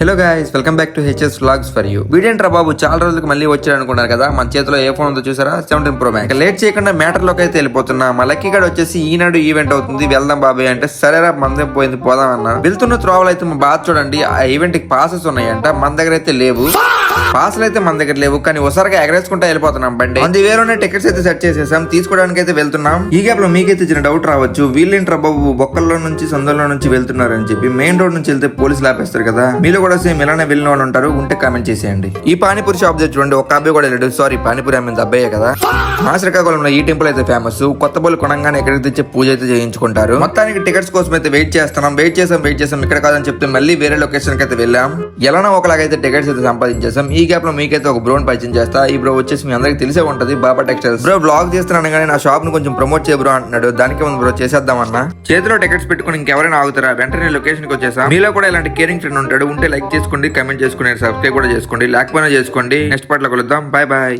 Hello guys, welcome back to HS vlogs for you. వీడేంట్రా బాబు చాలా రోజులకు మళ్ళీ వచ్చాడు అనుకున్నారు కదా. మన చేతిలో ఏ ఫోన్ ఉందో చూసారా, 17 Pro Max. లేట్ చేయకుండా మ్యాటర్ లోకి అయితే వెళ్ళిపోతున్నా. మా లక్కీ గడ్ వచ్చేసి ఈనాడు ఈవెంట్ అవుతుంది, వెళ్దాం బాబాయ్ అంటే సరేరా మందే పోయింది పోదాం అన్నారు. వెళ్తున్న త్రోవల్ అయితే మా బాధ చూడండి, ఆ ఈవెంట్ కి పాసెస్ ఉన్నాయంట, మన దగ్గర అయితే లేవు. పాసలు అయితే మన దగ్గర లేవు, కానీ ఒకసారిగా ఎగరేసుకుంటా వెళ్ళిపోతున్నాం బండి. అందు వేరే టికెట్స్ అయితే సెట్ చేసేసాం, తీసుకోవడానికి అయితే వెళ్తున్నాం. ఈ గ్యాప్ లో మీకైతే చిన్న డౌట్ రావచ్చు, వీళ్ళేంట్రా బాబు బొక్కల్లో నుంచి సందుల్లో నుంచి వెళ్తున్నారు అని చెప్పి. మెయిన్ రోడ్ నుంచి వెళ్తే పోలీసులు ఆపేస్తారు కదా, మీలో కూడా సేమ్ ఇలానే వెళ్ళిన వాళ్ళు ఉంటారు, ఉంటే కామెంట్ చేసేయండి. ఈ పానీపూరి షాప్ దగ్గర చూడండి, ఒక అబ్బాయి కూడా వెళ్ళాడు. సారీ, పానీపూరి అమ్మింది అబ్బాయే కదా. మా శ్రీకాకుళంలో ఈ టెంపుల్ అయితే ఫేమస్. కొత్త బోలు కొనంగానే ఎక్కడికి తెచ్చే పూజ అయితే చేయించుకుంటారు. మొత్తానికి టికెట్స్ కోసం అయితే వెయిట్ చేస్తున్నాం. వెయిట్ చేసాం ఇక్కడ కాదని చెప్తే మళ్ళీ వేరే లొకేషన్ కి అయితే వెళ్ళాం. ఎలానో ఒకలాగైతే టికెట్స్ అయితే సంపాదించేసాం. ఈ గ్యాప్ లో మీకైతే ఒక బ్రోని పరిచయం చేస్తా. ఈ బ్రో వచ్చేసి మీ అందరికి తెలిసే ఉంటది, బాబా టెక్స్టైల్స్. బ్రో బ్లాగ్ చేస్తున్నాను కానీ నా షాప్ ను కొంచెం ప్రమోట్ చేయ బ్రో అంటున్నాడు. దానికి ముందు బ్రో చేసేద్దామన్నా. చేతిలో టికెట్స్ పెట్టుకుని ఇంకెవరైనా ఆగుతారా, వెంటనే లొకేషన్ కి వచ్చేసాం. మీలో కూడా ఇలాంటి కేరింగ్ ఫ్రెండ్ ఉంటాడు, ఉంటే లైక్ చేసుకోండి, కమెంట్ చేసుకోండి, సబ్స్క్రైబ్ కూడా చేసుకోండి, లేకపోయినా చేసుకోండి. నెక్స్ట్ పార్ట్ లో కలుద్దాం. Bye bye.